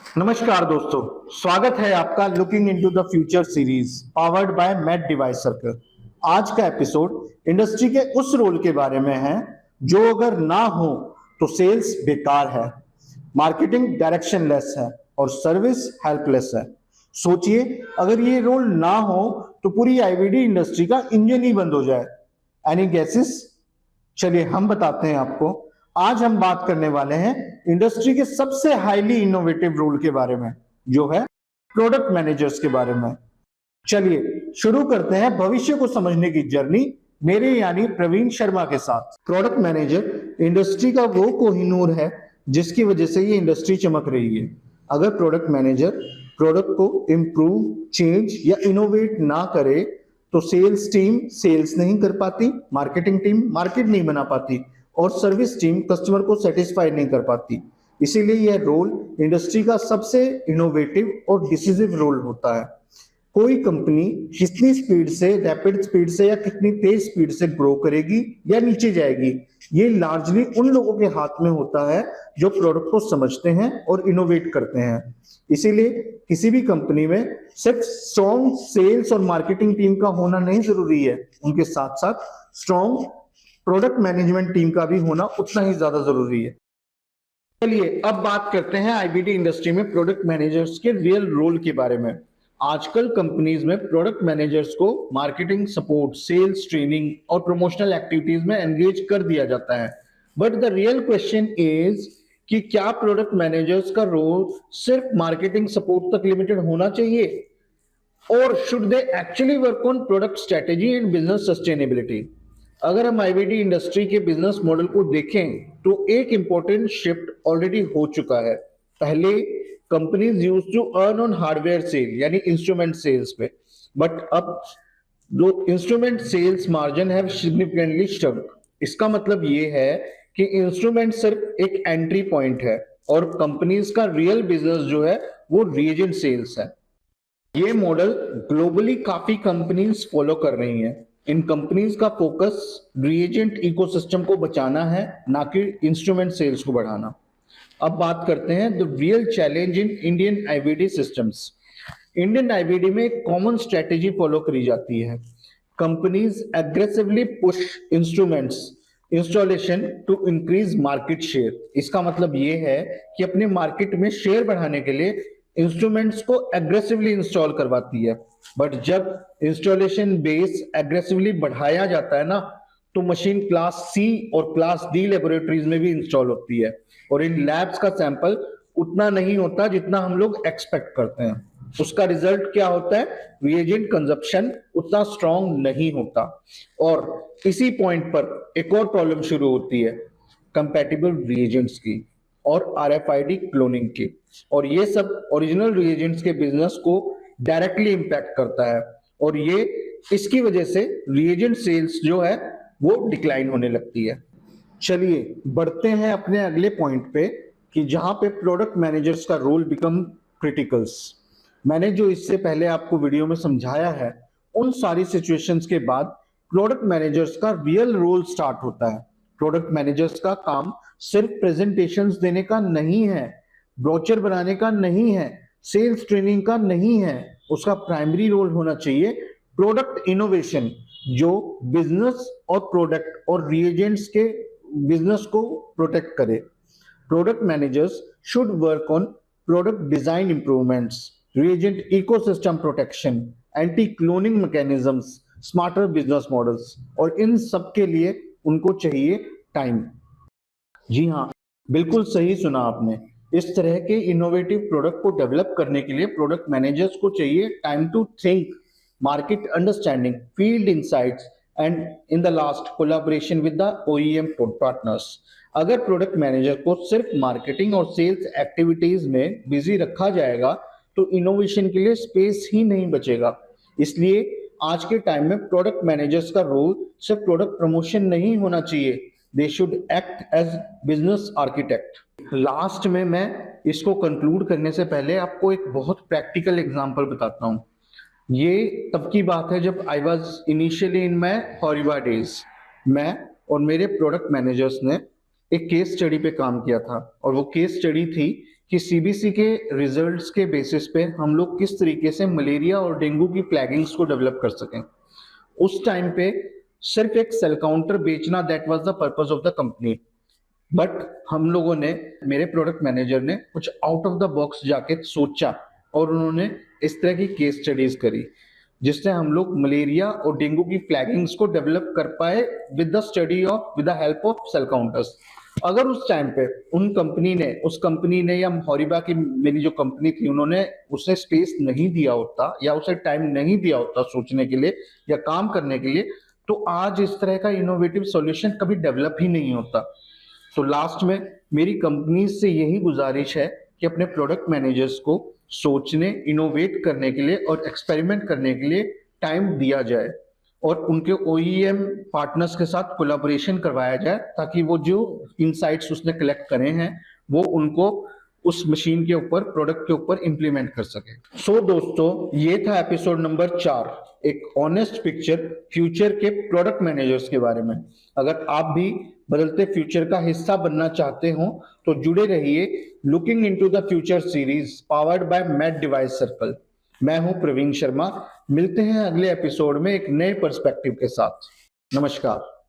नमस्कार दोस्तों, स्वागत है आपका looking into the future series powered by Matt device circle. आज का एपिसोड इंडस्ट्री के उस रोल के बारे में है जो अगर ना हो तो सेल्स बेकार है, मार्केटिंग डायरेक्शनलेस है और सर्विस हेल्पलेस है। सोचिए, अगर ये रोल ना हो तो पूरी आईवीडी इंडस्ट्री का इंजन ही बंद हो जाए। Any guesses? चलिए हम बताते हैं आपको। आज हम बात करने वाले हैं इंडस्ट्री के सबसे हाईली इनोवेटिव रोल के बारे में, जो है प्रोडक्ट मैनेजर्स के बारे में। चलिए शुरू करते हैं भविष्य को समझने की जर्नी मेरे यानी प्रवीण शर्मा के साथ। प्रोडक्ट मैनेजर इंडस्ट्री का वो कोहिनूर है जिसकी वजह से ये इंडस्ट्री चमक रही है। अगर प्रोडक्ट मैनेजर प्रोडक्ट को इम्प्रूव, चेंज या इनोवेट ना करे तो सेल्स टीम सेल्स नहीं कर पाती, मार्केटिंग टीम मार्केट नहीं बना पाती और सर्विस टीम कस्टमर को सेटिस्फाई नहीं कर पाती। इसीलिए यह रोल इंडस्ट्री का सबसे इनोवेटिव और डिसीजिव रोल होता है। कोई कंपनी कितनी स्पीड से, रैपिड स्पीड से या कितनी तेज स्पीड से ग्रो करेगी या नीचे जाएगी, ये लार्जली उन लोगों के हाथ में होता है जो प्रोडक्ट को समझते हैं और इनोवेट करते हैं। इसीलिए किसी भी कंपनी में सिर्फ स्ट्रॉन्ग सेल्स और मार्केटिंग टीम का होना नहीं जरूरी है, उनके साथ साथ स्ट्रॉन्ग प्रोडक्ट मैनेजमेंट टीम का भी होना उतना ही ज्यादा जरूरी है। चलिए अब बात करते हैं आईबीडी इंडस्ट्री में प्रोडक्ट मैनेजर्स के रियल रोल के बारे में। आजकल कंपनीज में प्रोडक्ट मैनेजर्स को मार्केटिंग सपोर्ट, सेल्स ट्रेनिंग और प्रमोशनल एक्टिविटीज में एंगेज कर दिया जाता है। But the real question is कि क्या प्रोडक्ट मैनेजर्स का रोल सिर्फ मार्केटिंग सपोर्ट तक लिमिटेड होना चाहिए, और should they actually work on product strategy and business sustainability? अगर हम आईबीडी इंडस्ट्री के बिजनेस मॉडल को देखें तो एक इंपॉर्टेंट शिफ्ट ऑलरेडी हो चुका है। पहले companies used to earn on hardware sale यानी इंस्ट्रूमेंट सेल्स पे, बट अब जो इंस्ट्रूमेंट सेल्स मार्जिन है सिग्निफिकेंटली श्रंक। इसका मतलब ये है कि इंस्ट्रूमेंट सिर्फ एक एंट्री पॉइंट है और कंपनीज का रियल बिजनेस जो है वो रिएजेंट सेल्स है। ये मॉडल ग्लोबली काफी कंपनीज फॉलो कर रही हैं। इन कंपनीज का फोकस रिएजेंट इकोसिस्टम को बचाना है, ना कि इंस्ट्रूमेंट सेल्स को बढ़ाना। अब बात करते हैं the real challenge in Indian IVD systems. Indian IVD में एक कॉमन स्ट्रेटेजी फॉलो करी जाती है। Companies aggressively push instruments installation to increase market share. इसका मतलब ये है कि अपने मार्केट में शेयर बढ़ाने के लिए इंस्ट्रूमेंट्स को एग्रेसिवली इंस्टॉल करवाती है। बट जब इंस्टॉलेशन बेस एग्रेसिवली बढ़ाया जाता है ना, तो मशीन क्लास सी और क्लास डी लेबोरेटरीज में भी इंस्टॉल होती है और इन लैब्स का सैंपल उतना नहीं होता जितना हम लोग एक्सपेक्ट करते हैं। उसका रिजल्ट क्या होता है? रिएजेंट कंजप्शन उतना स्ट्रांग नहीं होता। और इसी पॉइंट पर एक और प्रॉब्लम शुरू होती है कंपैटिबल रिएजेंट्स की और आरएफआईडी क्लोनिंग की, और ये सब ओरिजिनल रिएजेंट्स के बिजनेस को डायरेक्टली इंपैक्ट करता है और ये इसकी वजह से रिएजेंट सेल्स जो है वो डिक्लाइन होने लगती है। चलिए बढ़ते हैं अपने अगले पॉइंट पे कि जहां पे प्रोडक्ट मैनेजर्स का रोल बिकम क्रिटिकल्स। मैंने जो इससे पहले आपको वीडियो में समझाया है, उन सारी सिचुएशंस के बाद प्रोडक्ट मैनेजर्स का रियल रोल स्टार्ट होता है। प्रोडक्ट मैनेजर्स का काम सिर्फ प्रेजेंटेशंस देने का नहीं है, ब्रोचर बनाने का नहीं है, सेल्स ट्रेनिंग का नहीं है। उसका प्राइमरी रोल होना चाहिए प्रोडक्ट इनोवेशन, जो बिजनेस और प्रोडक्ट और रिएजेंट्स के बिजनेस को प्रोटेक्ट करे। Product managers should work on product design improvements, reagent ecosystem protection, anti cloning mechanisms, smarter business models, और इन सब के लिए उनको चाहिए टाइम। जी हाँ, बिल्कुल सही सुना आपने। इस तरह के इनोवेटिव प्रोडक्ट को डेवलप करने के लिए प्रोडक्ट मैनेजर्स को चाहिए time to think, market understanding, field insights and in the last collaboration with the OEM partners. अगर प्रोडक्ट मैनेजर को सिर्फ मार्केटिंग और सेल्स एक्टिविटीज में बिजी रखा जाएगा तो इनोवेशन के लिए स्पेस ही नहीं बचेगा। इसलिए आज के टाइम में प्रोडक्ट मैनेजर्स का रोल सिर्फ प्रोडक्ट प्रमोशन नहीं होना चाहिए, they should act as business architect. Last में मैं इसको कंक्लूड करने से पहले आपको एक बहुत प्रैक्टिकल एग्जांपल बताता हूँ। ये तब की बात है जब I was initially in my horrible days. मैं और मेरे प्रोडक्ट मैनेजर्स ने एक केस स्टडी पे काम किया था और वो केस स्टडी थी कि सीबीसी के रिजल्ट्स के बेसिस पे हम लोग किस तरीके से मलेरिया और डेंगू की फ्लैगिंग्स को डेवलप कर सकें। उस टाइम पे सिर्फ एक सेल काउंटर बेचना that was the purpose of the company, but हम लोगों ने, मेरे प्रोडक्ट मैनेजर ने कुछ आउट ऑफ द बॉक्स जाके सोचा और उन्होंने इस तरह की केस स्टडीज करी जिससे हम लोग मलेरिया और डेंगू की फ्लैगिंग्स को डेवलप कर पाए with the help of sale counters. अगर उस टाइम पे उस कंपनी ने या हॉरिबा की मेरी जो कंपनी थी उन्होंने उसे स्पेस नहीं दिया होता या उसे टाइम नहीं दिया होता सोचने के लिए या काम करने के लिए, तो आज इस तरह का इनोवेटिव सॉल्यूशन कभी डेवलप ही नहीं होता। तो लास्ट में मेरी कंपनी से यही गुजारिश है कि अपने प्रोडक्ट मैनेजर्स को सोचने, इनोवेट करने के लिए और एक्सपेरिमेंट करने के लिए टाइम दिया जाए और उनके ओईएम पार्टनर्स के साथ कोलैबोरेशन करवाया जाए ताकि वो जो इनसाइट्स उसने कलेक्ट करे हैं वो उनको उस मशीन के ऊपर, प्रोडक्ट के ऊपर इंप्लीमेंट कर सके। सो दोस्तों, ये था एपिसोड नंबर 4, एक ऑनेस्ट पिक्चर फ्यूचर के प्रोडक्ट मैनेजर्स के बारे में। अगर आप भी बदलते फ्यूचर का हिस्सा बनना चाहते हो तो जुड़े रहिए looking into the future series powered by Matt device circle. मैं हूं प्रवीण शर्मा। मिलते हैं अगले एपिसोड में एक नए पर्सपेक्टिव के साथ। नमस्कार।